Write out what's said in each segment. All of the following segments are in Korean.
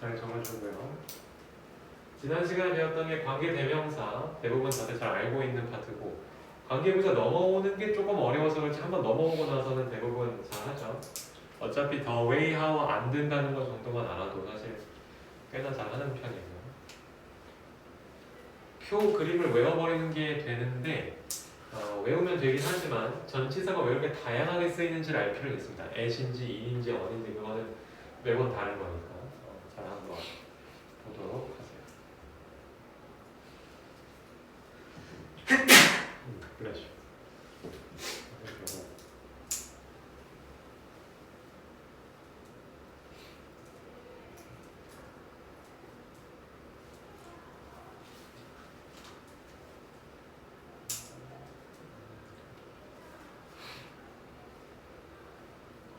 잘 적어주고요. 지난 시간에 배웠던 게 관계대명사, 대부분 다들 잘 알고 있는 파트고, 관계부사 넘어오는 게 조금 어려워서 그렇지 한번 넘어오고 나서는 대부분 잘 하죠. 어차피 the way, how 안 된다는 것 정도만 알아도 사실 꽤나 잘 하는 편이고요. 표 그림을 외워버리는 게 되는데 외우면 되긴 하지만 전치사가 왜 이렇게 다양하게 쓰이는지를 알 필요가 있습니다. at인지 in인지 on인지 그거는 매번 다른 거니까 잘 한번 보도록 하세요. 그렇죠.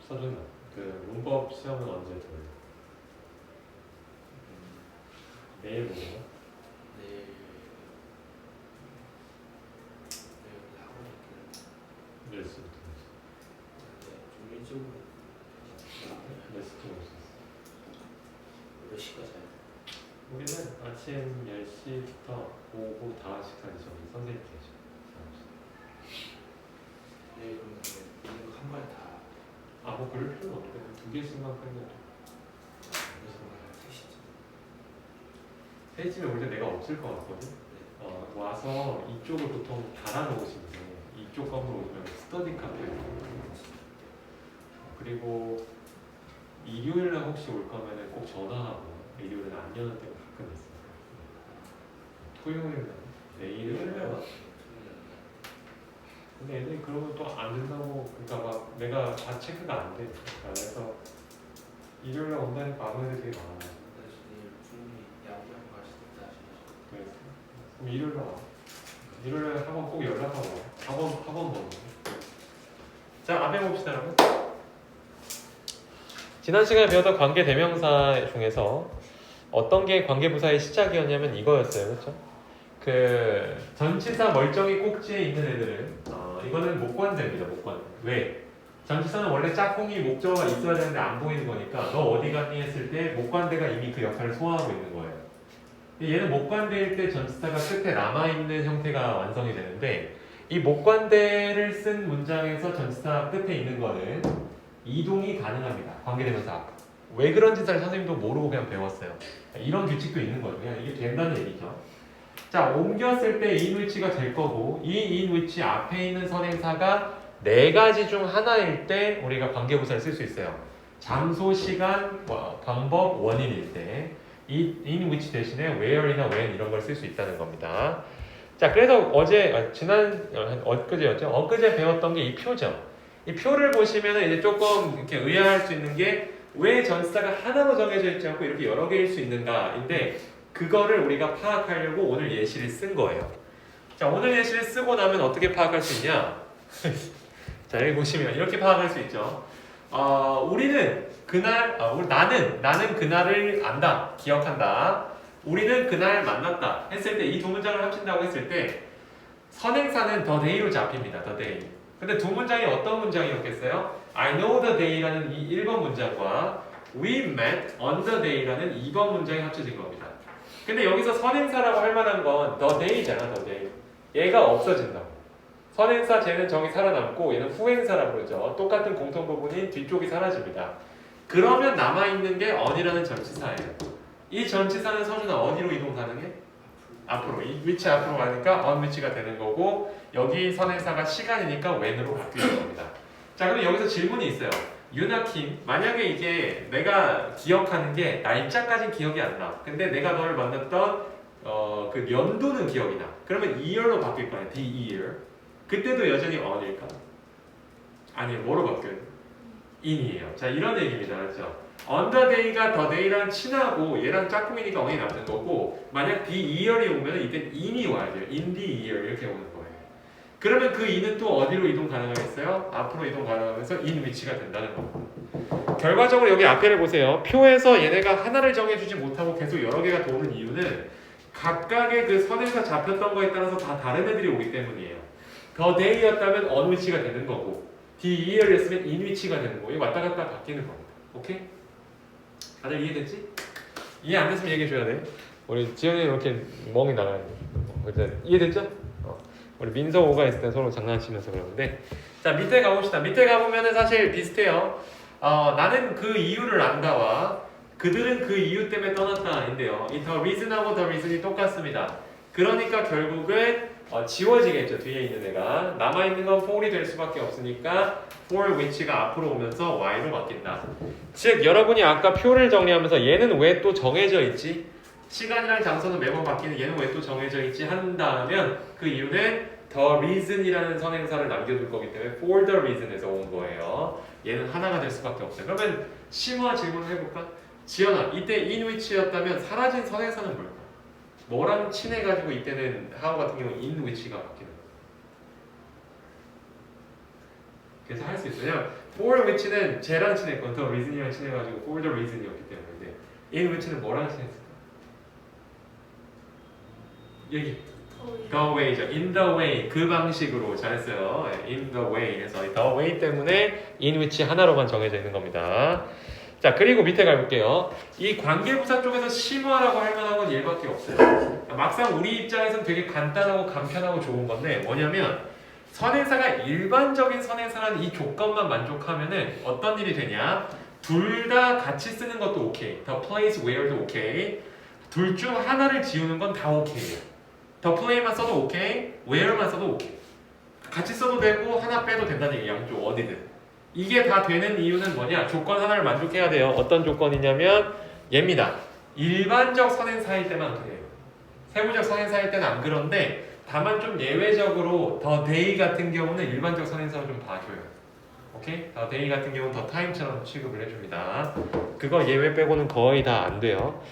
서준아, 그 문법 시험은 언제 들어요? 내일 보고. 내일 하고 있긴 몇 시부터? 한데 좀 일찍으로 몇 시쯤 오셨어? 몇 시까지 해요? 우리는 아침 10시부터 오후 5시까지 저기 선생님 계셔. 내일 그러면 있는 거 한 번에 다 뭐 그럴 필요는 없는데 2개씩만 끝내도. 그래서 한 3시쯤 3시쯤에 올 때 내가 없을 것 같거든? 와서 이쪽을 보통 달아놓으시는데 이쪽 건물 오시면 스터디 카페 그리고 일요일날 혹시 올 거면은 꼭 전화하고 일요일은 안 여는 때가 가끔 있어요. 토요일날 내일은 근데 애들이 그러면 또 안 된다고 그러니까 막 내가 다 체크가 안 돼. 그래서 일요일날 온다니까 아무 애들 되게 많아. 그래서 내일 분명히 야구장 가실 때 하시면서 그래서 그럼 일요일날 와. 일요일날 학원 꼭 연락하고 와. 학원 번호. 자, 앞에 봅시다 여러분. 지난 시간에 배웠던 관계 대명사 중에서 어떤 게 관계부사의 시작이었냐면 이거였어요. 그렇죠? 그 전치사 멀쩡히 꼭지에 있는 애들은 이거는 목관대입니다. 목관대. 왜? 전치사는 원래 짝꿍이 목적어가 있어야 되는데 안 보이는 거니까 너 어디 갔니 했을 때 목관대가 이미 그 역할을 소화하고 있는 거예요. 얘는 목관대일 때 전치사가 끝에 남아있는 형태가 완성이 되는데 이 목관대를 쓴 문장에서 전치사 끝에 있는 거는 이동이 가능합니다. 관계대명사 앞. 왜 그런지 잘 선생님도 모르고 그냥 배웠어요. 이런 규칙도 있는 거죠. 그냥 이게 된다는 얘기죠. 자, 옮겼을 때 in which가 될 거고 이 in which 앞에 있는 선행사가 네 가지 중 하나일 때 우리가 관계부사를 쓸 수 있어요. 장소, 시간, 방법, 원인일 때 이 in which 대신에 where이나 when 이런 걸 쓸 수 있다는 겁니다. 자, 그래서 엊그제 배웠던 게 이 표죠. 이 표를 보시면 이제 조금 이렇게 의아할 수 있는 게 왜 전치사가 하나로 정해져 있지 않고 이렇게 여러 개일 수 있는가인데 그거를 우리가 파악하려고 오늘 예시를 쓴 거예요. 자, 오늘 예시를 쓰고 나면 어떻게 파악할 수 있냐? 자, 여기 보시면 이렇게 파악할 수 있죠. 우리는 그날, 나는 그날을 안다, 기억한다. 우리는 그날 만났다 했을 때 이 두 문장을 합친다고 했을 때 선행사는 the day로 잡힙니다. the day. 근데 두 문장이 어떤 문장이었겠어요? I know the day라는 이 1번 문장과 we met on the day라는 2번 문장이 합쳐진 겁니다. 근데 여기서 선행사라고 할 만한 건 the day잖아, the day. 얘가 없어진다고. 선행사 쟤는 정이 살아남고 얘는 후행사라고 그러죠. 똑같은 공통 부분인 뒤쪽이 사라집니다. 그러면 남아있는 게 on이라는 전치사예요. 이 전치사는 서준아 어디로 이동 가능해? 앞으로. 이 위치 앞으로 가니까 on 위치가 되는 거고 여기 선행사가 시간이니까 when으로 바뀌는 겁니다. 자, 그럼 여기서 질문이 있어요. 유나킴, 만약에 이게 내가 기억하는 게 날짜까지 기억이 안 나. 근데 내가 너를 만났던 그 연도는 기억이 나. 그러면 year로 바뀔 거야. the year. 그때도 여전히 on일까? 아니, 뭐로 바뀌어요? in이에요. 자, 이런 얘기입니다. 그렇죠? on the day가 the day랑 친하고 얘랑 짝꿍이니까 on이 남는 거고 만약 the year이 오면 이땐 in이 와야 돼요. in the year 이렇게 오는 거예요. 그러면 그 in은 또 어디로 이동 가능하겠어요? 앞으로 이동 가능하면서 in 위치가 된다는 겁니다. 결과적으로 여기 앞에를 보세요. 표에서 얘네가 하나를 정해주지 못하고 계속 여러 개가 도는 이유는 각각의 그 선에서 잡혔던 거에 따라서 다 다른 애들이 오기 때문이에요. the day였다면 on 위치가 되는 거고 the year였으면 in 위치가 되는 거고 왔다 갔다 바뀌는 겁니다. 오케이? 다들 이해됐지? 이해 안 됐으면 얘기해 줘야 돼. 우리 지현이 이렇게 멍이 나가야 돼. 그때 이해됐죠? 우리 민서5가 있을 때 서로 장난치면서 그러는데 자 밑에 가봅시다. 밑에 가보면은 사실 비슷해요. 나는 그 이유를 안다와 그들은 그 이유 때문에 떠났다인데요. 이 the reason하고 the reason이 똑같습니다. 그러니까 결국은 지워지겠죠. 뒤에 있는 애가 남아있는 건 for이 될 수밖에 없으니까 for which가 앞으로 오면서 y로 바뀐다. 즉 여러분이 아까 표를 정리하면서 얘는 왜 또 정해져 있지? 시간이랑 장소는 매번 바뀌는 얘는 왜 또 정해져 있지 한다면 그 이유는 the reason이라는 선행사를 남겨둘 거기 때문에 for the reason에서 온 거예요. 얘는 하나가 될 수밖에 없어요. 그러면 심화 질문을 해볼까? 지연아, 이때 in which였다면 사라진 선행사는 뭘까? 뭐랑 친해가지고 이때는 how 같은 경우 in which가 바뀌는 거야. 그래서 할 수 있어요. for which는 쟤랑 친했고 the reason이랑 친해가지고 for the reason이었기 때문에 in which는 뭐랑 친했을까? 얘기. The way죠. In the way 그 방식으로 잘했어요. In the way 그래서 the way 때문에 in which 하나로만 정해져 있는 겁니다. 자 그리고 밑에 가볼게요. 이 관계부사 쪽에서 심화라고 할 만한 건 얘밖에 없어요. 막상 우리 입장에서는 되게 간단하고 간편하고 좋은 건데 뭐냐면 선행사가 일반적인 선행사라는 이 조건만 만족하면은 어떤 일이 되냐? 둘 다 같이 쓰는 것도 오케이. The place where도 오케이. 둘 중 하나를 지우는 건 다 오케이예요. The play만 써도 오케이, where만 써도 오케이. 같이 써도 되고 하나 빼도 된다는 얘기 양쪽 어디든. 이게 다 되는 이유는 뭐냐? 조건 하나를 만족해야 돼요. 어떤 조건이냐면 얘입니다. 일반적 선행사일 때만 그래요. 세부적 선행사일 때는 안 그런데 다만 좀 예외적으로 the day 같은 경우는 일반적 선행사로 좀 봐줘요. 오케이? the day 같은 경우는 the time처럼 취급을 해줍니다. 그거 예외 빼고는 거의 다 안 돼요.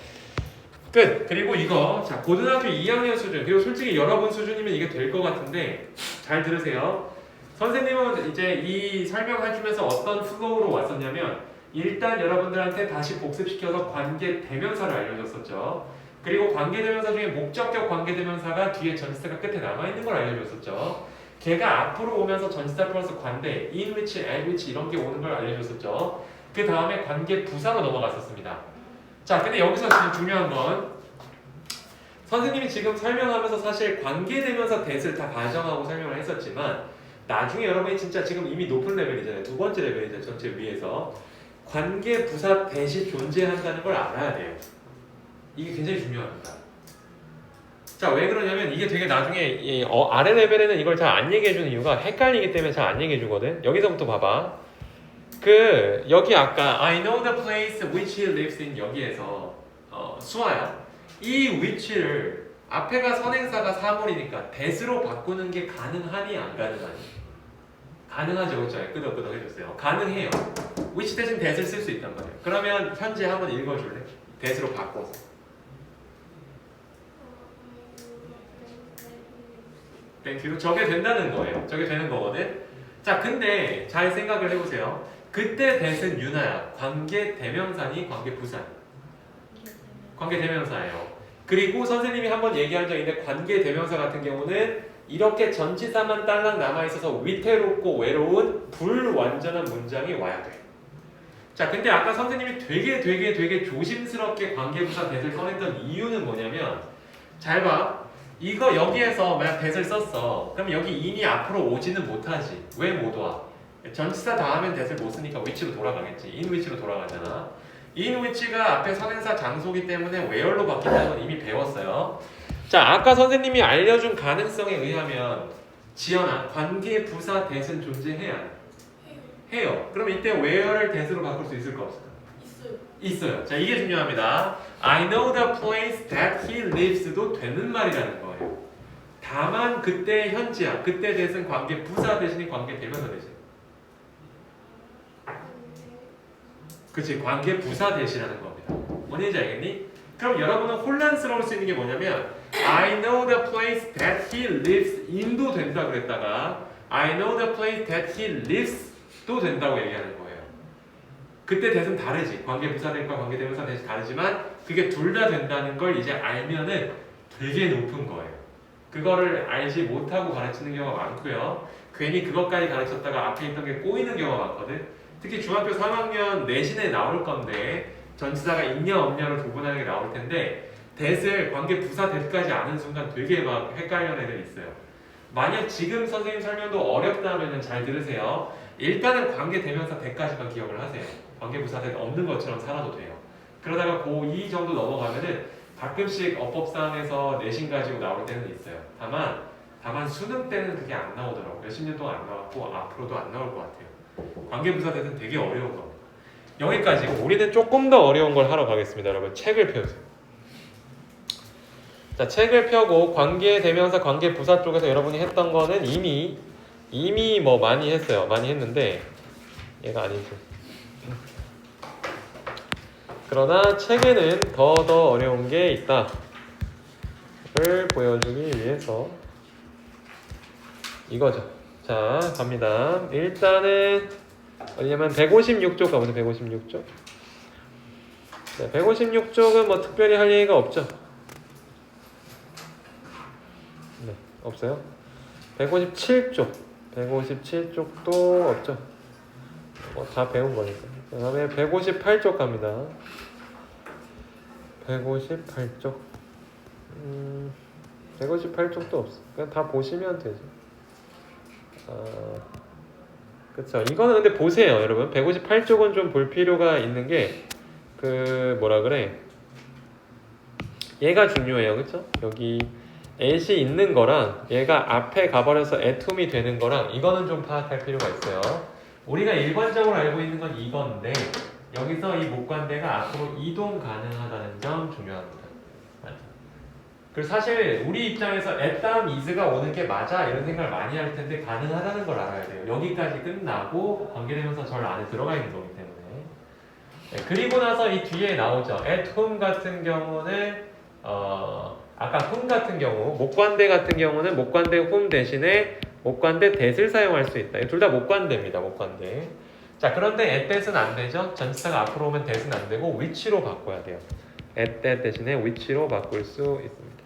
끝! 그리고 이거 자 고등학교 2학년 수준 그리고 솔직히 여러분 수준이면 이게 될 것 같은데 잘 들으세요. 선생님은 이제 이 설명해주면서 어떤 플로우로 왔었냐면 일단 여러분들한테 다시 복습시켜서 관계대명사를 알려줬었죠. 그리고 관계대명사 중에 목적격 관계대명사가 뒤에 전치사가 끝에 남아있는 걸 알려줬었죠. 걔가 앞으로 오면서 전치사 플러스 관대, in which, at which 이런 게 오는 걸 알려줬었죠. 그 다음에 관계부사로 넘어갔었습니다. 자, 근데 여기서 지금 중요한 건 선생님이 지금 설명하면서 사실 관계대명사 that을 다 가정하고 설명을 했었지만 나중에 여러분이 진짜 지금 이미 높은 레벨이잖아요. 두 번째 레벨이죠. 전체 위에서 관계부사 that이 존재한다는 걸 알아야 돼요. 이게 굉장히 중요합니다. 자, 왜 그러냐면 이게 되게 나중에 아래 레벨에는 이걸 잘 안 얘기해주는 이유가 헷갈리기 때문에 잘 안 얘기해주거든. 여기서부터 봐봐. 여기 아까 I know the place which he lives in 여기에서 수아야 이 which를 앞에가 선행사가 사물이니까 that으로 바꾸는 게 가능하니 안 가능하니? 가능하죠. 그렇죠? 끄덕끄덕 해줬어요. 가능해요. which 대신 that을 쓸 수 있단 말이에요. 그러면 현재 한번 읽어줄래? that으로 바꿔서 땡큐. 저게 된다는 거예요. 저게 되는 거거든. 자 근데 잘 생각을 해보세요. 그때 that은 유나야. 관계대명사니 관계부사니? 관계대명사예요. 그리고 선생님이 한번 얘기한 적이 있는데 관계대명사 같은 경우는 이렇게 전치사만 딸랑 남아있어서 위태롭고 외로운 불완전한 문장이 와야 돼. 자 근데 아까 선생님이 되게 조심스럽게 관계부사 that을 꺼냈던 이유는 뭐냐면 잘 봐. 이거 여기에서 만약 that을 썼어. 그럼 여기 in이 앞으로 오지는 못하지. 왜 못 와? 전치사 다하면 that을 못 쓰니까 which로 돌아가겠지. in which로 돌아가잖아. in which가 앞에 선행사 장소기 때문에 where로 바뀐다는 건 이미 배웠어요. 자, 아까 선생님이 알려준 가능성에 의하면 지연아, 관계부사 that은 존재해야 해요. 그럼 이때 where를 that으로 바꿀 수 있을까 없을까? 있어요. 자, 이게 중요합니다. I know the place that he lives도 되는 말이라는 거예요. 다만 그때 현지야. 그때 that은 관계부사 대신에 관계대명사 대신. 그치, 관계부사 that이라는 겁니다. 뭔지 알겠니? 그럼 여러분은 혼란스러울 수 있는 게 뭐냐면 I know the place that he lives in도 된다 그랬다가 I know the place that he lives도 된다고 얘기하는 거예요. 그때 that은 다르지. 관계부사 that과 관계대명사 that이 다르지만 그게 둘 다 된다는 걸 이제 알면은 되게 높은 거예요. 그거를 알지 못하고 가르치는 경우가 많고요. 괜히 그것까지 가르쳤다가 앞에 있던 게 꼬이는 경우가 많거든. 특히 중학교 3학년 내신에 나올 건데 전치사가 있냐 없냐로 구분하는 게 나올 텐데 that을 관계 부사 that까지 아는 순간 되게 막 헷갈려는 애들이 있어요. 만약 지금 선생님 설명도 어렵다면 잘 들으세요. 일단은 관계 대명사 that까지만 기억을 하세요. 관계 부사 that 없는 것처럼 살아도 돼요. 그러다가 고2 정도 넘어가면은 가끔씩 어법상에서 내신 가지고 나올 때는 있어요. 다만 수능 때는 그게 안 나오더라고요. 몇십 년 동안 안 나왔고 앞으로도 안 나올 것 같아요. 관계 부사 that은 되게 어려운 겁니다. 여기까지고 우리는 조금 더 어려운 걸 하러 가겠습니다. 여러분 책을 펴주세요. 자, 책을 펴고 관계 대명사 관계 부사 쪽에서 여러분이 했던 거는 이미 뭐 많이 했어요. 많이 했는데 얘가 아니죠. 그러나 책에는 더 어려운 게 있다를 보여주기 위해서 이거죠. 자, 갑니다. 일단은 어디냐면 156쪽 가보세요. 156쪽. 네, 156쪽은 뭐 특별히 할 얘기가 없죠. 네, 없어요. 157쪽. 157쪽도 없죠. 다 배운 거니까. 그 다음에 158쪽 갑니다. 158쪽. 158쪽도 없어. 그냥 다 보시면 되죠. 그쵸. 이거는 근데 보세요, 여러분. 158쪽은 좀 볼 필요가 있는 게, 뭐라 그래. 얘가 중요해요. 그쵸? 여기, at이 있는 거랑, 얘가 앞에 가버려서 atom이 되는 거랑, 이거는 좀 파악할 필요가 있어요. 우리가 일반적으로 알고 있는 건 이건데, 여기서 이 목관대가 앞으로 이동 가능하다는 점 중요합니다. 그리고 사실 우리 입장에서 at 다음 is가 오는 게 맞아 이런 생각을 많이 할 텐데 가능하다는 걸 알아야 돼요. 여기까지 끝나고 관계대명사 절 안에 들어가 있는 거기 때문에. 네, 그리고 나서 이 뒤에 나오죠. at whom 같은 경우는 아까 whom 같은 경우 목관대 같은 경우는 목관대 whom 대신에 목관대 that을 사용할 수 있다. 둘 다 목관대입니다. 목관대. 자, 그런데 at that은 안 되죠. 전치사가 앞으로 오면 that은 안 되고 which로 바꿔야 돼요. at that 대신에 which로 바꿀 수 있습니다.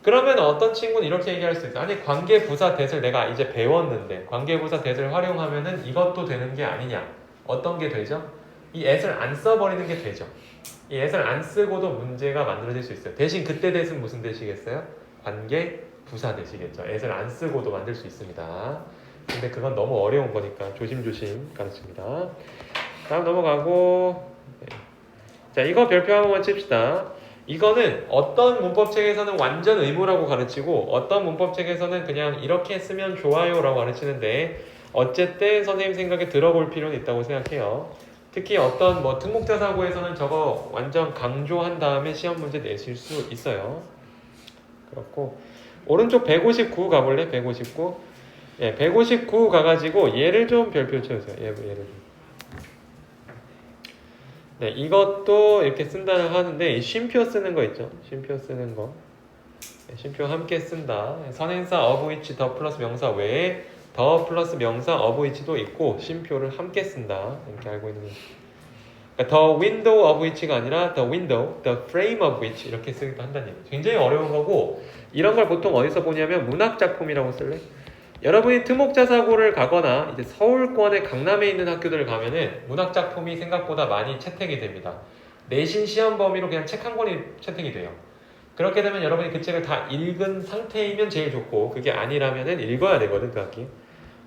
그러면 어떤 친구는 이렇게 얘기할 수 있어요. 아니 관계부사 that을 내가 이제 배웠는데 관계부사 that을 활용하면은 이것도 되는 게 아니냐. 어떤 게 되죠? 이 at을 안 써버리는 게 되죠. 이 at을 안 쓰고도 문제가 만들어질 수 있어요. 대신 그때 that은 무슨 that이겠어요? 관계부사 that이겠죠. at을 안 쓰고도 만들 수 있습니다. 근데 그건 너무 어려운 거니까 조심조심 가르칩니다. 다음 넘어가고 자, 이거 별표 한 번만 칩시다. 이거는 어떤 문법책에서는 완전 의무라고 가르치고 어떤 문법책에서는 그냥 이렇게 쓰면 좋아요 라고 가르치는데 어쨌든 선생님 생각에 들어볼 필요는 있다고 생각해요. 특히 어떤 뭐 특목자사고에서는 저거 완전 강조한 다음에 시험 문제 내실 수 있어요. 그렇고 오른쪽 159 가볼래? 159. 예, 159 가가지고 얘를 좀 별표 쳐주세요. 얘를 좀. 네, 이것도 이렇게 쓴다고 하는데 이 쉼표 쓰는 거 있죠? 쉼표 쓰는 거. 네, 쉼표 함께 쓴다. 선행사 of which 더 플러스 명사 외에 더 플러스 명사 of which도 있고 쉼표를 함께 쓴다. 이렇게 알고 있는 거죠. 그러니까 the window of which가 아니라 the window, the frame of which 이렇게 쓰기도 한다는 얘기죠. 굉장히 어려운 거고 이런 걸 보통 어디서 보냐면 문학작품이라고 쓸래? 여러분이 특목자사고를 가거나 이제 서울권의 강남에 있는 학교들을 가면은 문학작품이 생각보다 많이 채택이 됩니다. 내신 시험 범위로 그냥 책 한 권이 채택이 돼요. 그렇게 되면 여러분이 그 책을 다 읽은 상태이면 제일 좋고 그게 아니라면은 읽어야 되거든 그 학기.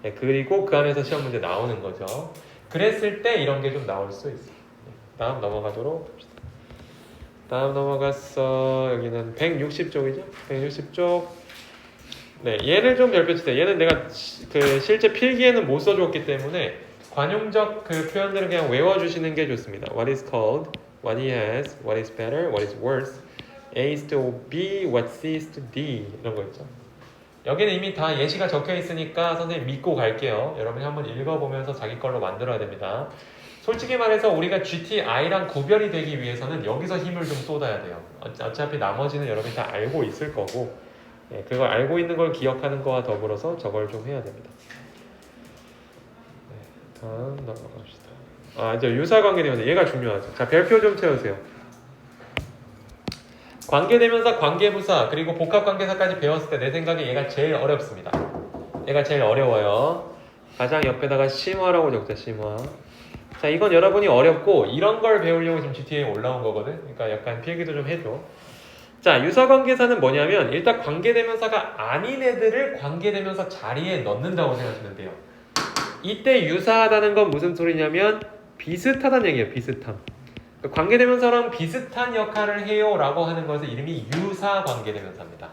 네, 그리고 그 안에서 시험 문제 나오는 거죠. 그랬을 때 이런 게 좀 나올 수 있어요. 다음 넘어가도록 합시다. 다음 넘어갔어. 여기는 160쪽이죠? 160쪽. 네, 얘를 좀 별표 치세요. 얘는 내가 실제 필기에는 못 써줬기 때문에 관용적 그 표현들을 그냥 외워주시는 게 좋습니다. What is called, what he has, what is better, what is worse, A is to B, what C is to D 이런 거 있죠. 여기는 이미 다 예시가 적혀 있으니까 선생님 믿고 갈게요. 여러분이 한번 읽어보면서 자기 걸로 만들어야 됩니다. 솔직히 말해서 우리가 GTI랑 구별이 되기 위해서는 여기서 힘을 좀 쏟아야 돼요. 어차피 나머지는 여러분이 다 알고 있을 거고 네, 그걸 알고 있는 걸 기억하는 거와 더불어서 저걸 좀 해야 됩니다. 네, 다음 넘어갑시다. 이제 유사관계대명사 얘가 중요하죠. 자, 별표 좀 채우세요. 관계대명사, 관계부사 그리고 복합관계사까지 배웠을 때 내 생각에 얘가 제일 어렵습니다. 얘가 제일 어려워요. 가장 옆에다가 심화라고 적자. 심화. 자, 이건 여러분이 어렵고 이런 걸 배우려고 지금 GTA에 올라온 거거든. 그러니까 약간 필기도 좀 해줘. 자, 유사관계사는 뭐냐면 일단 관계대명사가 아닌 애들을 관계대명사 자리에 넣는다고 생각하시면 돼요. 이때 유사하다는 건 무슨 소리냐면 비슷하다는 얘기예요. 비슷함. 관계대명사랑 비슷한 역할을 해요 라고 하는 것의 이름이 유사관계대명사입니다.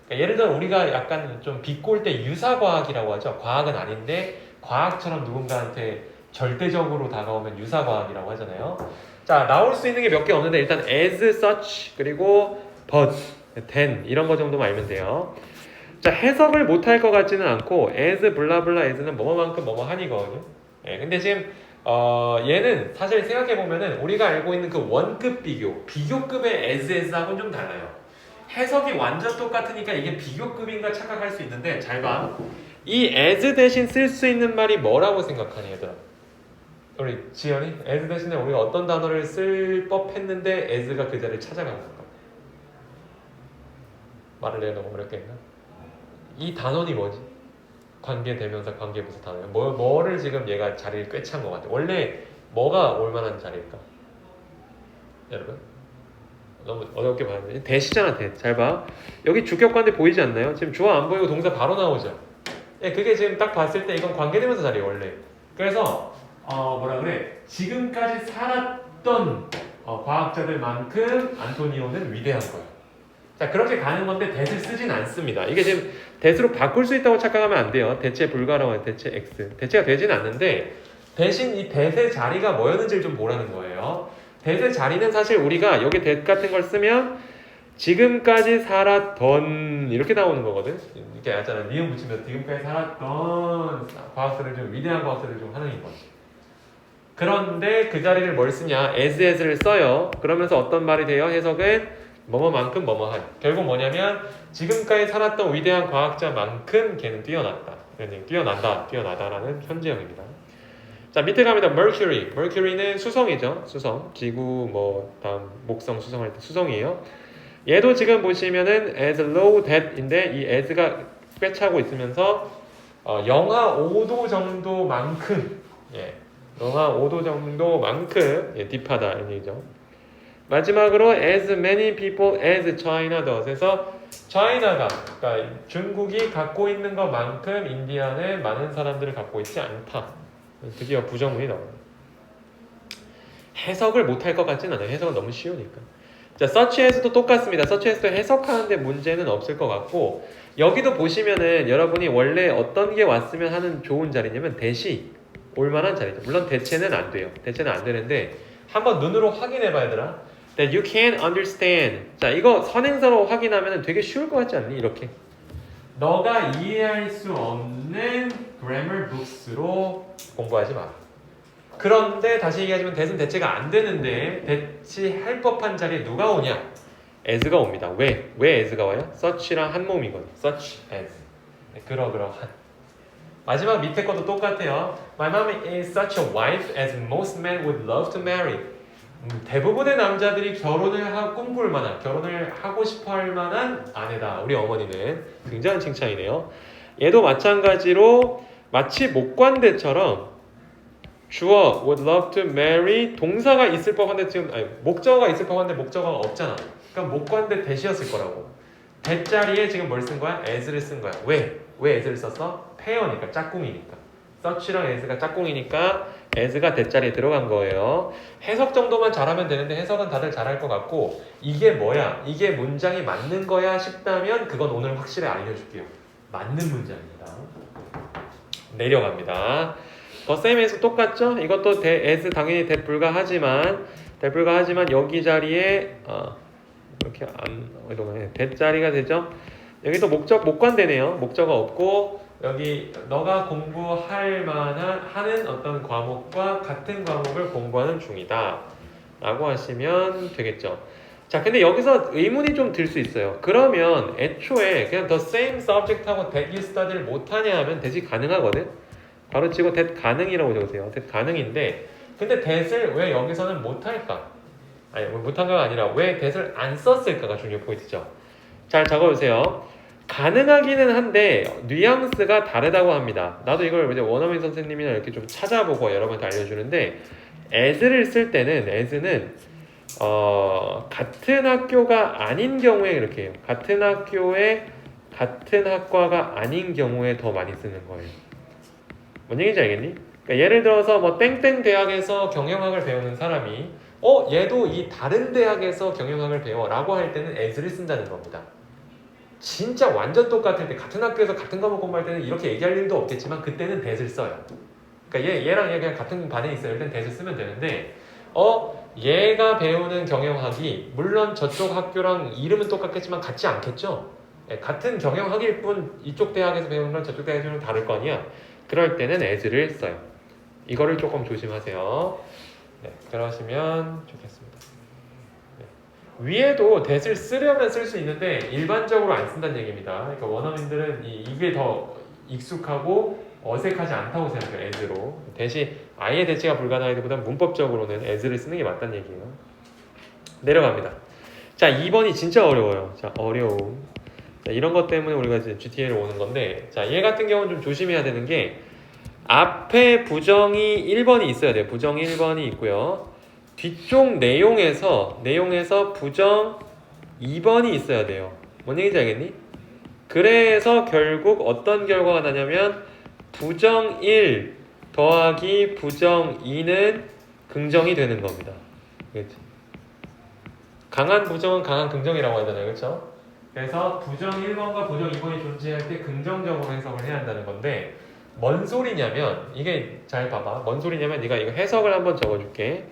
그러니까 예를 들어 우리가 약간 좀 비꼬을 때 유사과학이라고 하죠. 과학은 아닌데 과학처럼 누군가한테 절대적으로 다가오면 유사과학이라고 하잖아요. 자, 나올 수 있는 게 몇 개 없는데 일단 as such 그리고 but, then 이런 거 정도만 알면 돼요. 자, 해석을 못할 것 같지는 않고 as 블라블라 as는 뭐뭐만큼 뭐뭐하니거든요. 예, 근데 지금 얘는 사실 생각해보면은 우리가 알고 있는 그 원급 비교급의 as하고는 좀 달라요. 해석이 완전 똑같으니까 이게 비교급인가 착각할 수 있는데 잘 봐. 이 as 대신 쓸 수 있는 말이 뭐라고 생각하니 얘들아? 우리 지연이? as 대신에 우리가 어떤 단어를 쓸 법했는데 as가 그 자리를 찾아간 건가? 말을 내가 너무 어렵게 했나? 이 단원이 뭐지? 관계대명사, 관계부사 단원. 뭐를 지금 얘가 자리를 꿰찬 것 같아. 원래 뭐가 올만한 자리일까? 여러분? 너무 어렵게 봤는데 대시잖아. 대. 잘 봐. 여기 주격관대 보이지 않나요? 지금 주어 안 보이고 동사 바로 나오죠. 예, 그게 지금 딱 봤을 때 이건 관계대명사 자리예요 원래. 그래서 뭐라 그래? 지금까지 살았던 과학자들만큼 안토니오는 위대한 거예요. 자, 그렇게 가는 건데 that을 쓰진 않습니다. 이게 지금 that으로 바꿀 수 있다고 착각하면 안 돼요. 대체 불가라고 해요. 대체 x. 대체가 되진 않는데 대신 이 that의 자리가 뭐였는지를 좀 보라는 거예요. that의 자리는 사실 우리가 여기 that 같은 걸 쓰면 지금까지 살았던 이렇게 나오는 거거든. 이렇게 하잖아. 니은 붙이면 지금까지 살았던 과학자들 중 위대한 과학자들 중 하나인 거지. 그런데 그 자리를 뭘 쓰냐? as를 써요. 그러면서 어떤 말이 돼요? 해석은 뭐뭐만큼 뭐뭐한. 결국 뭐냐면 지금까지 살았던 위대한 과학자만큼 걔는 뛰어났다. 뛰어나다라는 현재형입니다. 자, 밑에 갑니다. Mercury. Mercury는 수성이죠. 수성. 지구 다음 목성 수성할 때 수성이에요. 얘도 지금 보시면은 as low that인데 이 as가 꿰차고 있으면서 영하 5도 정도만큼 영하 5도 정도만큼 딥하다 이런 얘기죠. 마지막으로 as many people as China does 해서 China가 그러니까 중국이 갖고 있는 것만큼 인디안에 많은 사람들을 갖고 있지 않다. 드디어 부정문이 나와요. 해석을 못할 것 같진 않아요. 해석은 너무 쉬우니까. 자, such as도 똑같습니다. such as도 해석하는데 문제는 없을 것 같고 여기도 보시면은 여러분이 원래 어떤 게 왔으면 하는 좋은 자리냐면 that이 올만한 자리죠. 물론 대체는 안 돼요. 대체는 안 되는데 한번 눈으로 확인해 봐야 되나? That you can understand. 자, 이거 선행사로 확인하면 되게 쉬울 것 같지 않니? 이렇게. 너가 이해할 수 없는 grammar books로 공부하지 마라. 그런데 다시 얘기하자면 that은 대체가 안 되는데 대체할 법한 자리에 누가 오냐? as가 옵니다. 왜 as가 와요? such랑 한 몸이거든요. such as. 그러한. 마지막 밑에 것도 똑같아요. My mom is such a wife as most men would love to marry. 대부분의 남자들이 꿈꿀 만한, 결혼을 하고 싶어 할 만한 아내다. 우리 어머니는 굉장한 칭찬이네요. 얘도 마찬가지로 마치 목관대처럼 주어 would love to marry 동사가 있을 법한데 지금 목적어가 있을 법한데 목적어가 없잖아. 그러니까 목관대 that이었을 거라고. that 자리에 지금 뭘 쓴 거야? as를 쓴 거야. 왜 as를 썼어? 페어니까 짝꿍이니까. such랑 as가 짝꿍이니까 as가 that 자리에 들어간 거예요. 해석 정도만 잘하면 되는데 해석은 다들 잘할 것 같고 이게 뭐야? 이게 문장이 맞는 거야 싶다면 그건 오늘 확실히 알려줄게요. 맞는 문장입니다. 내려갑니다. the same에서 똑같죠? 이것도 as 당연히 that 불가하지만 여기 자리에 이렇게 that 자리가 되죠? 여기도 목관되네요. 목적어가 없고 여기 너가 공부할 만한 하는 어떤 과목과 같은 과목을 공부하는 중이다 라고 하시면 되겠죠. 자, 근데 여기서 의문이 좀 들 수 있어요. 그러면 애초에 그냥 the same subject하고 that you study를 못하냐 하면 that이 가능하거든. 바로 치고 that 가능이라고 적으세요. that 가능인데 근데 that을 왜 여기서는 못할까? 아니 못한가가 아니라 왜 that을 안 썼을까가 중요한 포인트죠. 잘 적어주세요. 가능하기는 한데 뉘앙스가 다르다고 합니다. 나도 이걸 이제 원어민 선생님이나 이렇게 좀 찾아보고 여러분한테 알려주는데 as를 쓸 때는 as는 같은 학교가 아닌 경우에 이렇게 해요. 같은 학교에 같은 학과가 아닌 경우에 더 많이 쓰는 거예요. 뭔 얘기인지 알겠니? 그러니까 예를 들어서 뭐 땡땡 대학에서 경영학을 배우는 사람이 얘도 이 다른 대학에서 경영학을 배워라고 할 때는 as를 쓴다는 겁니다. 진짜 완전 똑같을 때 같은 학교에서 같은 과목 공부할 때는 이렇게 얘기할 일도 없겠지만 그때는 that을 써요. 그러니까 얘랑 얘 그냥 같은 반에 있어요. 일단 that을 쓰면 되는데 얘가 배우는 경영학이 물론 저쪽 학교랑 이름은 똑같겠지만 같지 않겠죠. 같은 경영학일 뿐 이쪽 대학에서 배우는 건 저쪽 대학에서 배우는 다를 거 아니야. 그럴 때는 as를 써요. 이거를 조금 조심하세요. 네, 그러시면 좋겠습니다. 위에도 that을 쓰려면 쓸 수 있는데 일반적으로 안 쓴다는 얘기입니다. 그러니까 원어민들은 이게 더 익숙하고 어색하지 않다고 생각해요. as로. 대신 아예 대체가 불가능하기보다는 문법적으로는 as를 쓰는 게 맞다는 얘기예요. 내려갑니다. 자, 2번이 진짜 어려워요. 자, 어려움. 자, 이런 것 때문에 우리가 이제 GTA를 오는 건데, 자, 얘 같은 경우는 좀 조심해야 되는 게 앞에 부정이 1번이 있어야 돼요. 부정 1번이 있고요. 뒤쪽 내용에서 부정 2번이 있어야 돼요. 뭔 얘기인지 알겠니? 그래서 결국 어떤 결과가 나냐면 부정 1 더하기 부정 2는 긍정이 되는 겁니다. 그렇지? 강한 부정은 강한 긍정이라고 하잖아요. 그렇죠? 그래서 부정 1번과 부정 2번이 존재할 때 긍정적으로 해석을 해야 한다는 건데 뭔 소리냐면 이게 잘 봐봐. 뭔 소리냐면 네가 이거 해석을 한번 적어줄게.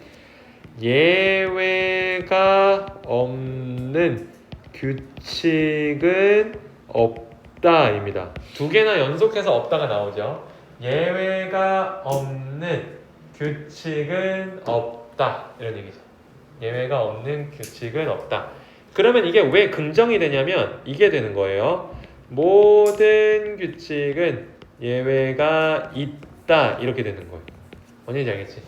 예외가 없는 규칙은 없다입니다. 두 개나 연속해서 없다가 나오죠. 예외가 없는 규칙은 없다 이런 얘기죠. 예외가 없는 규칙은 없다. 그러면 이게 왜 긍정이 되냐면 이게 되는 거예요. 모든 규칙은 예외가 있다 이렇게 되는 거예요. 뭔지 알겠지?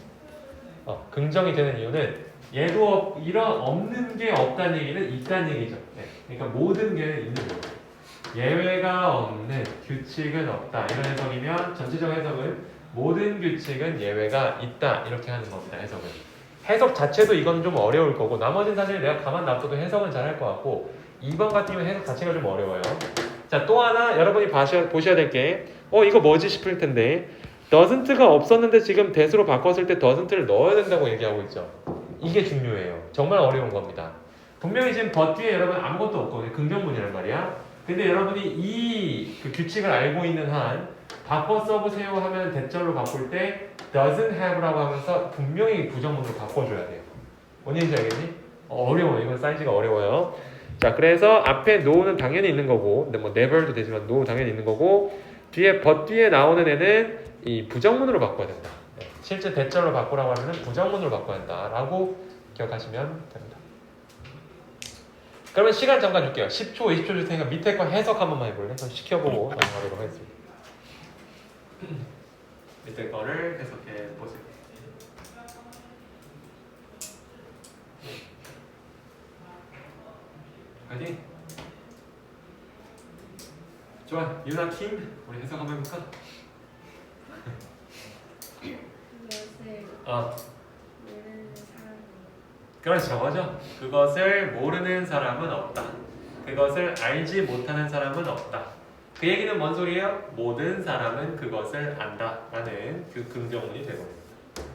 긍정이 되는 이유는 얘도 이런 없는 게 없다는 얘기는 있다는 얘기죠. 네. 그러니까 모든 게 있는 거예요. 예외가 없는 규칙은 없다 이런 해석이면 전체적 해석은 모든 규칙은 예외가 있다 이렇게 하는 겁니다. 해석은. 해석 자체도 이건 좀 어려울 거고 나머지는 사실 내가 가만 놔둬도 해석은 잘할 것 같고 2번 같은 경우는 해석 자체가 좀 어려워요. 자, 또 하나 여러분이 보셔야 될 게 이거 뭐지 싶을 텐데 doesn't가 없었는데 지금 that으로 바꿨을 때 doesn't를 넣어야 된다고 얘기하고 있죠. 이게 중요해요. 정말 어려운 겁니다. 분명히 지금 but 뒤에 여러분 아무것도 없거든요. 긍정문이란 말이야. 근데 여러분이 이 그 규칙을 알고 있는 한 바꿔 써보세요 하면 대절로 바꿀 때 doesn't have라고 하면서 분명히 부정문으로 바꿔줘야 돼요. 뭔 얘기인지 알겠니? 어려워요. 이건 사이즈가 어려워요. 자, 그래서 앞에 no는 당연히 있는 거고 근데 뭐 never도 되지만 no 당연히 있는 거고 뒤에 but 뒤에 나오는 애는 이 부정문으로 바꿔야 된다. 실제 대절로 바꾸라고 하면 부정문으로 바꿔야 된다라고 기억하시면 됩니다. 그러면 시간 잠깐 줄게요. 10초, 20초 줄 테니까 밑에 거 해석 한 번만 해볼래? 그럼 시켜보고 넘어가도록 하겠습니다. 밑에 거를 해석해 보세요. 파이팅! 좋아, 유나 킹 우리 해석 한번 해볼까? 모르는 사람이 그렇지, 저거죠. 그것을 모르는 사람은 없다. 그것을 알지 못하는 사람은 없다. 그 얘기는 뭔 소리예요? 모든 사람은 그것을 안다라는 그 긍정문이 되고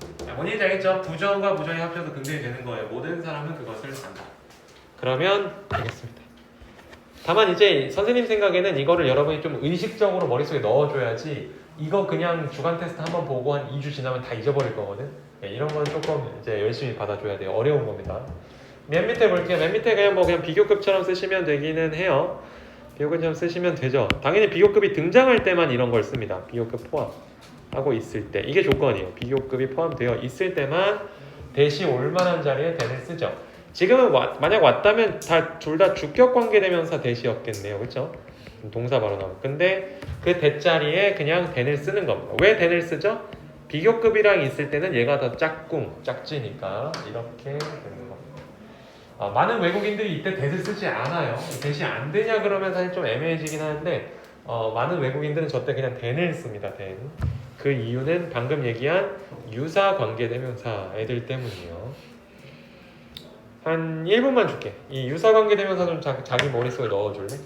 있습니다. 뭔지 알겠죠? 부정과 부정이 합쳐서 긍정이 되는 거예요. 모든 사람은 그것을 안다. 그러면 되겠습니다. 다만 이제 선생님 생각에는 이거를 여러분이 좀 의식적으로 머릿속에 넣어줘야지 이거 그냥 주간 테스트 한번 보고 한 2주 지나면 다 잊어버릴 거거든. 이런 건 조금 이제 열심히 받아줘야 돼요. 어려운 겁니다. 맨 밑에 볼게요. 맨 밑에 그냥 비교급처럼 쓰시면 되기는 해요. 비교급처럼 쓰시면 되죠. 당연히 비교급이 등장할 때만 이런 걸 씁니다. 비교급 포함하고 있을 때 이게 조건이에요. 비교급이 포함되어 있을 때만 대시 올 만한 자리에 then을 쓰죠. 지금은 만약 왔다면 둘 다 주격 관계대명사 대시였겠네요. 그렇죠? 동사 바로 나오고. 근데 그 대자리에 그냥 then을 쓰는 겁니다. 왜 then을 쓰죠? 비교급이랑 있을 때는 얘가 더 작지니까 이렇게 되는 겁니다. 많은 외국인들이 이때 that을 쓰지 않아요. that이 안 되냐 그러면 사실 좀 애매해지긴 하는데 많은 외국인들은 저때 그냥 than을 씁니다. then. 그 이유는 방금 얘기한 유사 관계대명사 애들 때문이에요. 한 1분만 줄게. 이 유사 관계대명사 좀 자기 머릿속에 넣어줄래?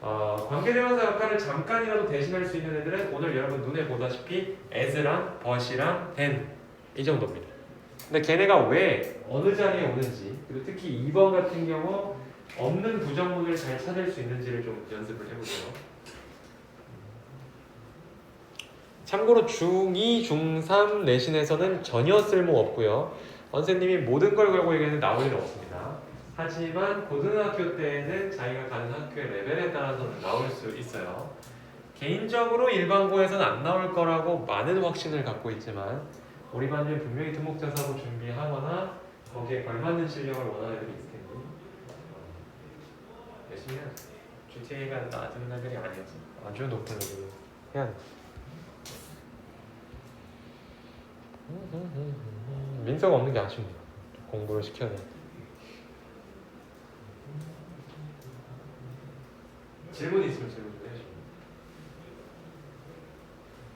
관계대명사 역할을 잠깐이라도 대신할 수 있는 애들은 오늘 여러분 눈에 보다시피 as랑 but이랑 then 이 정도입니다. 근데 걔네가 왜 어느 자리에 오는지 그리고 특히 2번 같은 경우 없는 부정문을 잘 찾을 수 있는지를 좀 연습을 해보세요. 참고로 중2, 중3 내신에서는 전혀 쓸모없고요. 선생님이 모든 걸 걸고 얘기하는 나올 일 없습니다. 하지만 고등학교 때는 자기가 가는 학교의 레벨에 따라서는 나올 수 있어요. 개인적으로 일반고에서는 안 나올 거라고 많은 확신을 갖고 있지만 우리 반에 분명히 특목자사고 준비하거나 거기에 걸맞는 실력을 원하는 애들이 있을 텐데 열심히 해야 돼. GTA가 낮은 레벨이 아니어서 아주 높은 레벨이 해야 돼. 민서가 없는 게 아쉽네요. 공부를 시켜야 돼. 질문 있으면 질문 좀 해주시면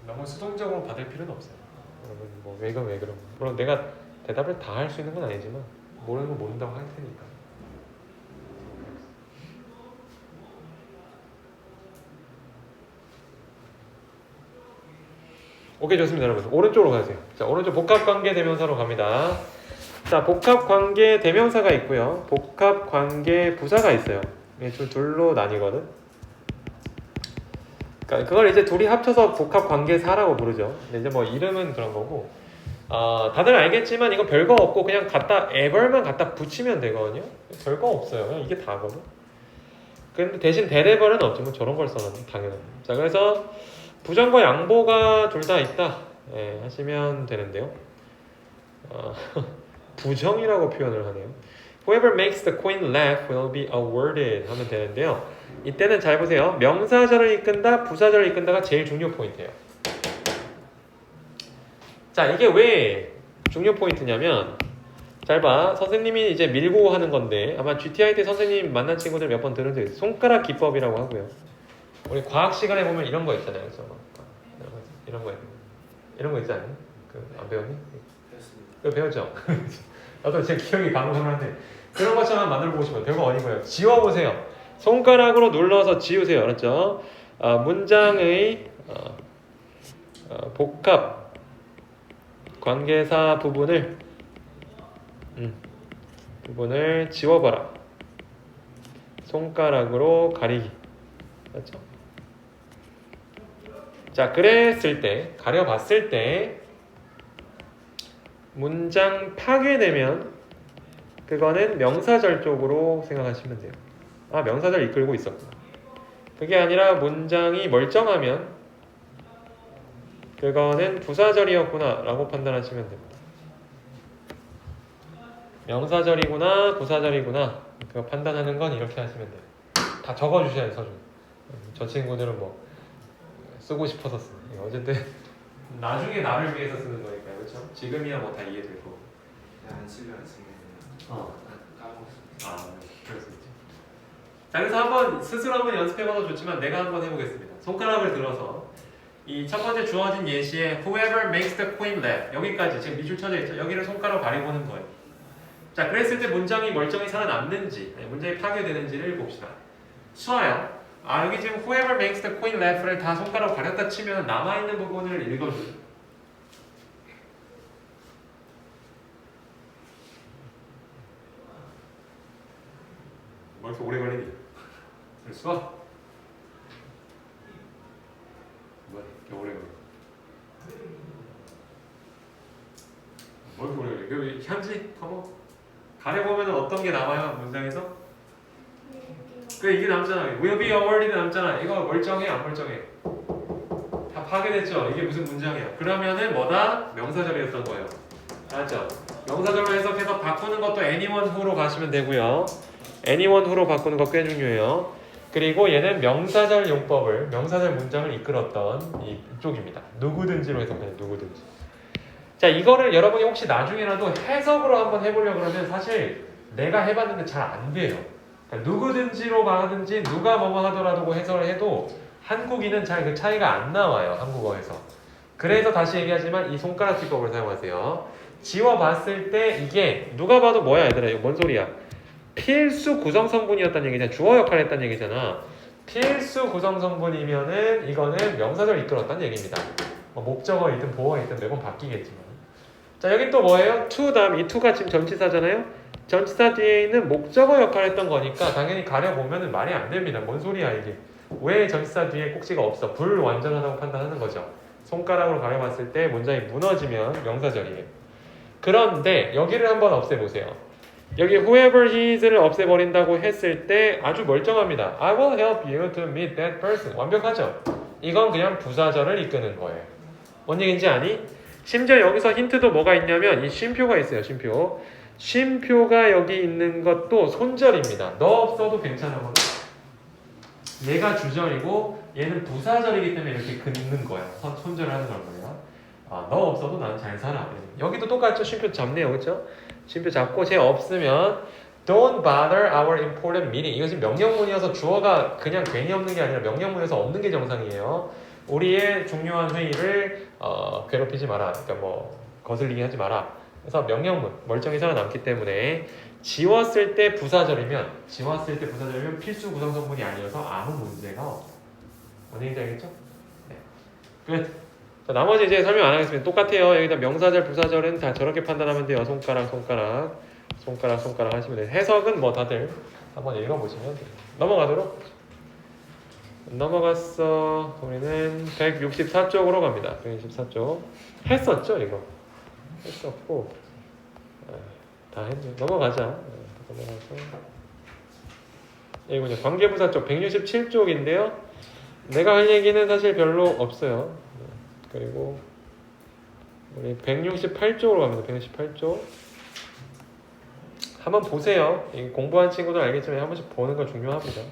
너무 수동적으로 받을 필요는 없어요. 여러분 왜 그런 물론 내가 대답을 다 할 수 있는 건 아니지만 모르는 거 모른다고 할 테니까. 오케이 좋습니다 여러분. 오른쪽으로 가세요. 자 오른쪽 복합관계대명사로 갑니다. 자 복합관계대명사가 있고요. 복합관계부사가 있어요. 이게 둘로 나뉘거든. 그러니까 그걸 이제 둘이 합쳐서 복합관계사라고 부르죠. 근데 이제 뭐 이름은 그런 거고 다들 알겠지만 이거 별거 없고 그냥 ever만 갖다 붙이면 되거든요. 별거 없어요. 그냥 이게 다거든. 근데 대신 대레벌은 없지. 뭐 저런 걸 써놨네 당연히. 자 그래서 부정과 양보가 둘 다 있다 하시면 되는데요. 부정이라고 표현을 하네요. Whoever makes the queen laugh will be awarded 하면 되는데요. 이때는 잘 보세요. 명사절을 이끈다, 부사절을 이끈다가 제일 중요 포인트예요. 자 이게 왜 중요 포인트냐면 잘 봐. 선생님이 이제 밀고 하는 건데 아마 GTI 때 선생님 만난 친구들 몇 번 들은 적 있어요. 손가락 기법이라고 하고요. 우리 과학 시간에 보면 이런 거 있잖아요. 그래서 이런 거 있잖아요. 안 배웠니? 됐습니다. 그거 배웠죠? 나도 제 기억이 가물가물한데 그런 것처럼 만들어보고 싶어요. 별거 아니고요. 지워보세요. 손가락으로 눌러서 지우세요. 알았죠? 문장의 복합 관계사 부분을 지워봐라. 손가락으로 가리기. 맞죠? 자, 그랬을 때, 가려봤을 때 문장 파괴되면 그거는 명사절 쪽으로 생각하시면 돼요. 명사절 이끌고 있었구나. 그게 아니라 문장이 멀쩡하면 그거는 부사절이었구나 라고 판단하시면 됩니다. 명사절이구나 부사절이구나 그거 판단하는 건 이렇게 하시면 돼요. 다 적어주셔야 돼요. 서준. 저 친구들은 뭐 쓰고 싶어서 쓰는 거예요. 어쨌든 나중에 나를 위해서 쓰는 거니까요. 그렇죠? 지금이야 뭐 다 이해될 거고. 안 쓰면 까먹었습니다. 그럴 수 있죠. 자, 그래서 한번 스스로 한번 연습해봐도 좋지만 내가 한번 해보겠습니다. 손가락을 들어서 이 첫 번째 주어진 예시에 whoever makes the queen laugh 여기까지 지금 밑줄 쳐져 있죠. 여기를 손가락 가리보는 거예요. 자, 그랬을 때 문장이 멀쩡히 살아남는지 문장이 파괴되는지를 봅시다. 수아요. 여기 지금 whoever makes the queen laugh를 다 손가락 가렸다 치면 남아있는 부분을 읽어줘요. 뭐 이렇게 오래 걸리니? 수아? 뭐야 이렇게 오래 걸려? 뭐 이렇게 오래 걸려? 여기 현지? 커버? 가려보면 어떤 게 남아요 문장에서? 이게 남잖아. will be awarded 남잖아. 이거 멀쩡해 안 멀쩡해? 다 파괴됐죠. 이게 무슨 문장이야? 그러면은 뭐다? 명사절이었던 거예요. 알았죠? 명사절로 해석해서 바꾸는 것도 anyone who로 가시면 되고요. anyone who로 바꾸는 거 꽤 중요해요. 그리고 얘는 명사절 용법을 명사절 문장을 이끌었던 이쪽입니다. 누구든지로 해석해요. 누구든지. 자 이거를 여러분이 혹시 나중에라도 해석으로 한번 해보려고 그러면 사실 내가 해봤는데 잘 안 돼요. 그러니까 누구든지로 가든지 누가 뭐뭐 하더라도 해석을 해도 한국인은 잘 그 차이가 안 나와요. 한국어에서. 그래서 다시 얘기하지만 이 손가락 기법을 사용하세요. 지워봤을 때 이게 누가 봐도 뭐야 얘들아 이거 뭔 소리야. 필수 구성 성분이었다는 얘기잖아. 주어 역할을 했다는 얘기잖아. 필수 구성 성분이면은 이거는 명사절 이끌었다는 얘기입니다. 뭐 목적어이든 보어이든 매번 바뀌겠지만. 자 여기 또 뭐예요? to 다음 이 to가 지금 전치사잖아요. 전치사 뒤에 있는 목적어 역할을 했던 거니까 당연히 가려보면은 말이 안 됩니다. 뭔 소리야 이게. 왜 전치사 뒤에 꼭지가 없어? 불완전하다고 판단하는 거죠. 손가락으로 가려봤을 때 문장이 무너지면 명사절이에요. 그런데 여기를 한번 없애보세요. 여기 whoever he is를 없애버린다고 했을 때 아주 멀쩡합니다. I will help you to meet that person. 완벽하죠? 이건 그냥 부사절을 이끄는 거예요. 뭔 얘기인지 아니? 심지어 여기서 힌트도 뭐가 있냐면 이 쉼표가 있어요. 쉼표. 쉼표가 여기 있는 것도 손절입니다. 너 없어도 괜찮아. 얘가 주절이고 얘는 부사절이기 때문에 이렇게 긋는 거야. 손절을 하는 거예요. 아, 너 없어도 나는 잘 살아. 여기도 똑같죠. 쉼표 잡네요. 그렇죠? 쉼표 잡고 쟤 없으면 Don't bother our important meeting. 이것이 명령문이어서 주어가 그냥 괜히 없는 게 아니라 명령문에서 없는 게 정상이에요. 우리의 중요한 회의를 괴롭히지 마라. 그러니까 뭐 거슬리게 하지 마라. 그래서 명령문 멀쩡히 살아남기 때문에 지웠을 때 부사절이면 필수 구성 성분이 아니어서 아무 문제가 없어. 뭔지 알겠죠? 네. 끝. 자, 나머지 이제 설명 안 하겠습니다. 똑같아요. 여기다 명사절, 부사절은 다 저렇게 판단하면 돼요. 손가락 하시면 돼요. 해석은 뭐 다들 한번 읽어보시면 돼요. 넘어갔어. 우리는 164쪽으로 갑니다. 164쪽. 했었죠, 이거? 했었고. 다 했네. 넘어가자. 이거 이제 관계부사 쪽 167쪽인데요. 내가 할 얘기는 사실 별로 없어요. 그리고 우리 168쪽으로 갑니다. 168쪽. 한번 보세요. 공부한 친구들 알겠지만 한 번씩 보는 거 중요합니다.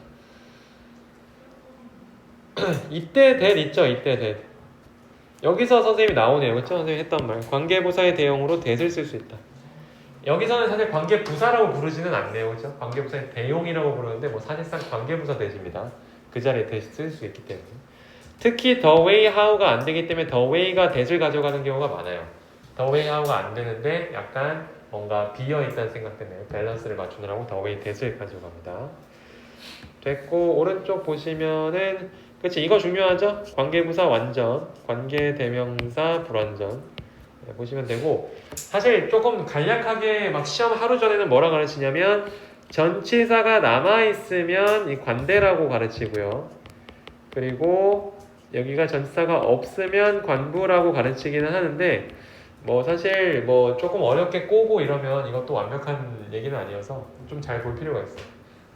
이때 that 있죠? 이때 that. 여기서 선생님이 나오네요. 그렇죠? 선생님이 했던 말. 관계부사의 대용으로 that을 쓸 수 있다. 여기서는 사실 관계부사라고 부르지는 않네요. 그렇죠? 관계부사의 대용이라고 부르는데 뭐 사실상 관계부사 that입니다. 그 자리에 that 쓸 수 있기 때문에. 특히 the way how가 안 되기 때문에 the way가 that을 가져가는 경우가 많아요. the way how가 안 되는데 약간 뭔가 비어있다는 생각 때문에 밸런스를 맞추느라고 the way that을 가져갑니다. 됐고 오른쪽 보시면은 그치 이거 중요하죠? 관계부사 완전, 관계대명사 불완전 보시면 되고 사실 조금 간략하게 막 시험 하루 전에는 뭐라 가르치냐면 전치사가 남아있으면 이 관대라고 가르치고요. 그리고 여기가 전치사가 없으면 관부라고 가르치기는 하는데 뭐 사실 뭐 조금 어렵게 꼬고 이러면 이것도 완벽한 얘기는 아니어서 좀 잘 볼 필요가 있어요.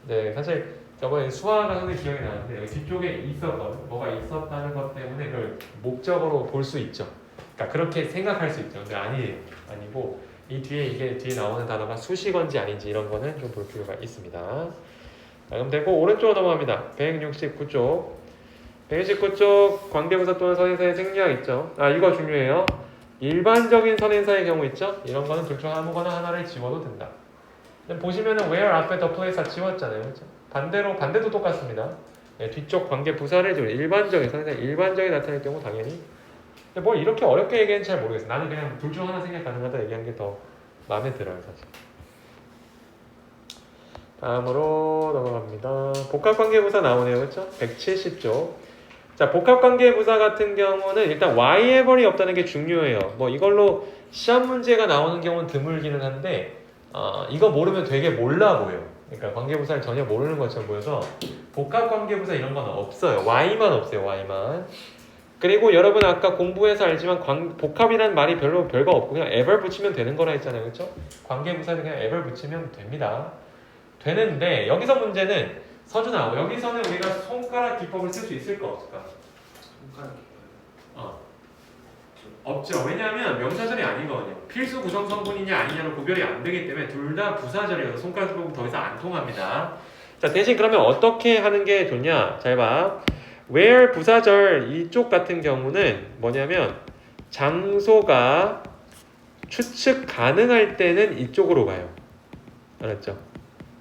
네, 사실 저번에 수화가 선생님 기억이 나는데 여기 뒤쪽에 있었던 뭐가 있었다는 것 때문에 그걸 목적으로 볼 수 있죠. 그러니까 그렇게 생각할 수 있죠. 근데 아니고 이 뒤에 이게 뒤에 나오는 단어가 수식어인지 아닌지 이런 거는 좀 볼 필요가 있습니다. 자, 그럼 되고 오른쪽으로 넘어갑니다. 169쪽. 169쪽 관계부사 또는 선행사의 생략 있죠. 아 이거 중요해요. 일반적인 선행사의 경우 있죠. 이런 거는 둘 중 아무거나 하나를 지워도 된다. 보시면은 where 앞에 the place 다 지웠잖아요. 그렇죠? 반대도 똑같습니다. 네, 뒤쪽 관계 부사를 지워 일반적인 선행사 일반적인 나타낼 경우 당연히. 근데 뭘 이렇게 어렵게 얘기하는지 잘 모르겠어요. 나는 그냥 둘 중 하나 생각 가능하다 얘기한 게 더 마음에 들어요, 사실. 다음으로 넘어갑니다. 복합관계부사 나오네요, 그렇죠? 170쪽. 자, 복합관계부사 같은 경우는 일단 why에ver이 없다는 게 중요해요. 뭐 이걸로 시험 문제가 나오는 경우는 드물기는 한데 이거 모르면 되게 몰라 보여. 그러니까 관계부사를 전혀 모르는 것처럼 보여서 복합관계부사 이런 건 없어요. y만 없어요. y만. 그리고 여러분 아까 공부해서 알지만 복합이라는 말이 별거 없고 그냥 ever 붙이면 되는 거라 했잖아요. 그렇죠? 관계부사는 그냥 ever 붙이면 됩니다. 되는데 여기서 문제는 서준아 여기서는 우리가 손가락 기법을 쓸 수 있을까 없을까? 손가락 없죠. 왜냐하면 명사절이 아니거든요. 필수 구성 성분이냐 아니냐는 구별이 안 되기 때문에 둘 다 부사절이어서 손가락 기법은 더 이상 안 통합니다. 자 대신 그러면 어떻게 하는 게 좋냐? 잘 봐. where 부사절 이쪽 같은 경우는 뭐냐면 장소가 추측 가능할 때는 이쪽으로 가요. 알았죠?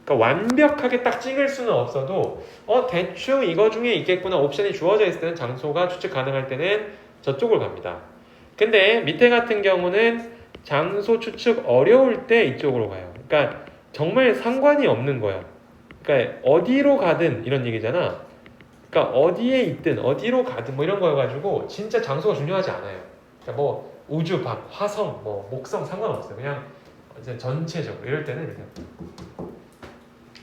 그러니까 완벽하게 딱 찍을 수는 없어도 대충 이거 중에 있겠구나 옵션이 주어져 있을 때는 장소가 추측 가능할 때는 저쪽으로 갑니다. 근데 밑에 같은 경우는 장소 추측 어려울 때 이쪽으로 가요. 그러니까 정말 상관이 없는 거야. 그러니까 어디로 가든 이런 얘기잖아. 그러니까 어디에 있든 어디로 가든 뭐 이런 거여가지고 진짜 장소가 중요하지 않아요. 그러니까 뭐 우주 밖, 화성, 뭐 목성 상관없어요. 그냥 이제 전체적으로 이럴 때는 이렇게.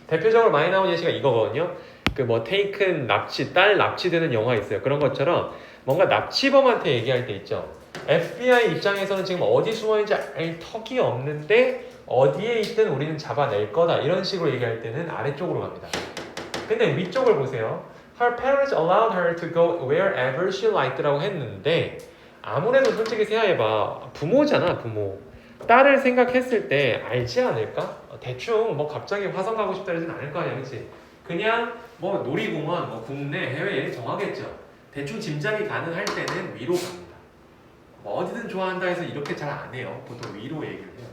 대표적으로 많이 나온 예시가 이거거든요. 그 뭐 테이큰 납치, 딸 납치되는 영화 있어요. 그런 것처럼 뭔가 납치범한테 얘기할 때 있죠. FBI 입장에서는 지금 어디 숨어있는지 알 턱이 없는데 어디에 있든 우리는 잡아낼 거다. 이런 식으로 얘기할 때는 아래쪽으로 갑니다. 근데 위쪽을 보세요. Her parents allowed her to go wherever she liked라고 했는데 아무래도 솔직히 생각해봐. 부모잖아, 부모. 딸을 생각했을 때 알지 않을까? 대충 뭐 갑자기 화성 가고 싶다 이러진 않을 거 아니야, 그치? 그냥 뭐 놀이공원, 뭐 국내, 해외 여행 정하겠죠. 대충 짐작이 가능할 때는 위로 갑니다. 뭐 어디든 좋아한다 해서 이렇게 잘 안 해요. 보통 위로 얘기를 해요.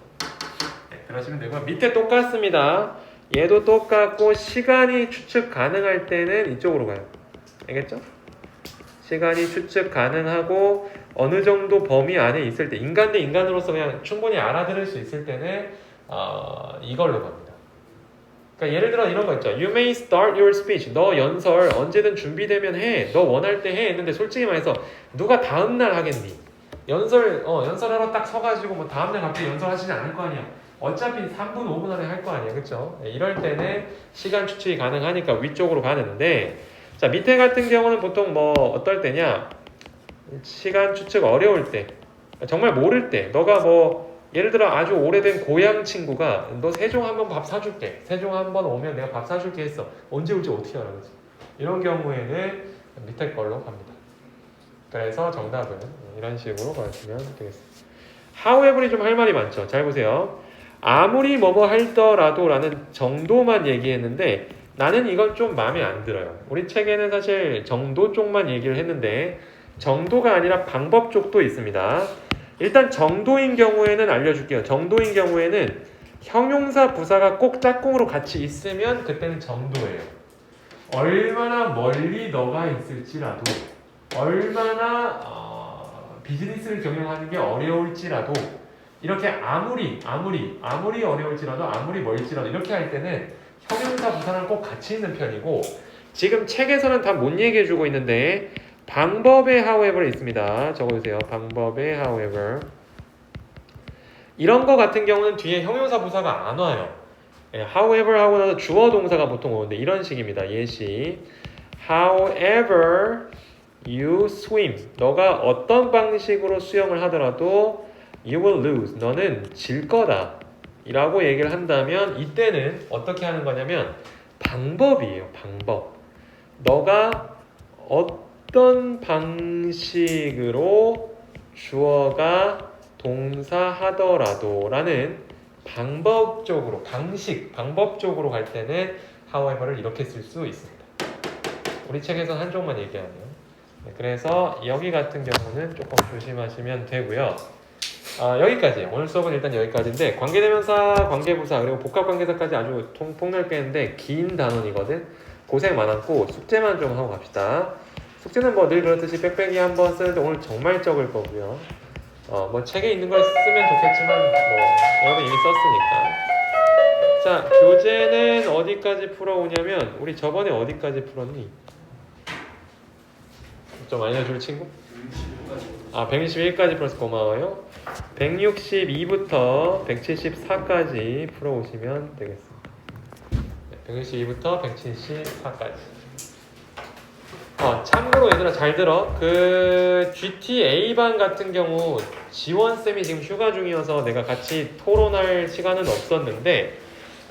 네, 그러시면 되고요. 밑에 똑같습니다. 얘도 똑같고 시간이 추측 가능할 때는 이쪽으로 가요. 알겠죠? 시간이 추측 가능하고 어느 정도 범위 안에 있을 때 인간 대 인간으로서 그냥 충분히 알아들을 수 있을 때는 이걸로 갑니다. 그러니까 예를 들어 이런 거 있죠. You may start your speech. 너 연설 언제든 준비되면 해. 너 원할 때 해. 했는데 솔직히 말해서 누가 다음날 하겠니? 연설하러 딱 서가지고 뭐 다음날 갑자기 연설하시지 않을 거 아니야. 어차피 3분, 5분 안에 할 거 아니야. 그쵸? 이럴 때는 시간 추측이 가능하니까 위쪽으로 가는데 자 밑에 같은 경우는 보통 뭐 어떨 때냐 시간 추측 어려울 때 정말 모를 때 너가 뭐 예를 들어 아주 오래된 고향 친구가 너 세종 한번 밥 사줄게 세종 한번 오면 내가 밥 사줄게 했어 언제 올지 어떻게 알아 그치? 이런 경우에는 밑에 걸로 갑니다. 그래서 정답은 이런 식으로 가시면 되겠습니다. however이 좀 할 말이 많죠. 잘 보세요. 아무리 뭐뭐 할더라도 라는 정도만 얘기했는데 나는 이건 좀 마음에 안 들어요. 우리 책에는 사실 정도 쪽만 얘기를 했는데 정도가 아니라 방법 쪽도 있습니다. 일단 정도인 경우에는 알려줄게요. 정도인 경우에는 형용사 부사가 꼭 짝꿍으로 같이 있으면 그때는 정도예요. 얼마나 멀리 너가 있을지라도 얼마나 비즈니스를 경영하는 게 어려울지라도 이렇게 아무리 어려울지라도 아무리 멀지라도 이렇게 할 때는 형용사 부사는 꼭 같이 있는 편이고 지금 책에서는 다 못 얘기해주고 있는데 방법의 however 있습니다. 적어주세요. 방법의 however 이런 거 같은 경우는 뒤에 형용사 부사가 안 와요. however 하고 나서 주어 동사가 보통 오는데 이런 식입니다. 예시 however you swim 너가 어떤 방식으로 수영을 하더라도 you will lose 너는 질 거다 이라고 얘기를 한다면 이때는 어떻게 하는 거냐면 방법이에요. 방법 너가 어떤 방식으로 주어가 동사하더라도 라는 방법적으로 방법적으로 갈 때는 however를 이렇게 쓸 수 있습니다. 우리 책에서 한쪽만 얘기하네요. 네, 그래서 여기 같은 경우는 조금 조심하시면 되고요. 여기까지 오늘 수업은 일단 여기까지인데 관계대명사, 관계부사 그리고 복합관계사까지 아주 폭넓게 했는데 긴 단원이거든. 고생 많았고 숙제만 좀 하고 갑시다. 숙제는 뭐 늘 그렇듯이 빽빽이 한번 쓰는데 오늘 정말 적을 거고요. 뭐 책에 있는 걸 쓰면 좋겠지만 뭐 여러분 이미 썼으니까. 자 교재는 어디까지 풀어오냐면 우리 저번에 어디까지 풀었니? 좀 알려줄 친구? 161까지 풀어서 고마워요. 162부터 174까지 풀어오시면 되겠습니다. 162부터 174까지. 참고로 얘들아 잘 들어. 그 GTA반 같은 경우 지원쌤이 지금 휴가 중이어서 내가 같이 토론할 시간은 없었는데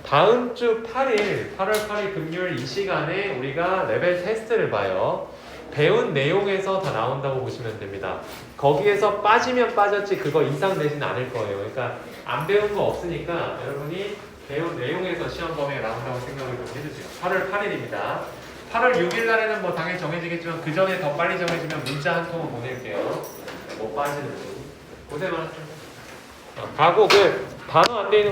다음 주 8월 8일 금요일 이 시간에 우리가 레벨 테스트를 봐요. 배운 내용에서 다 나온다고 보시면 됩니다. 거기에서 빠지면 빠졌지 그거 이상 되진 않을 거예요. 그러니까 안 배운 거 없으니까 여러분이 배운 내용에서 시험 범위가 나온다고 생각을 좀 해주세요. 8월 8일입니다. 8월 6일 날에는 뭐 당연히 정해지겠지만 그 전에 더 빨리 정해지면 문자 한 통을 보낼게요. 못 빠지는 분. 고생 많았습니다. 가고 그 단어 안 돼 있는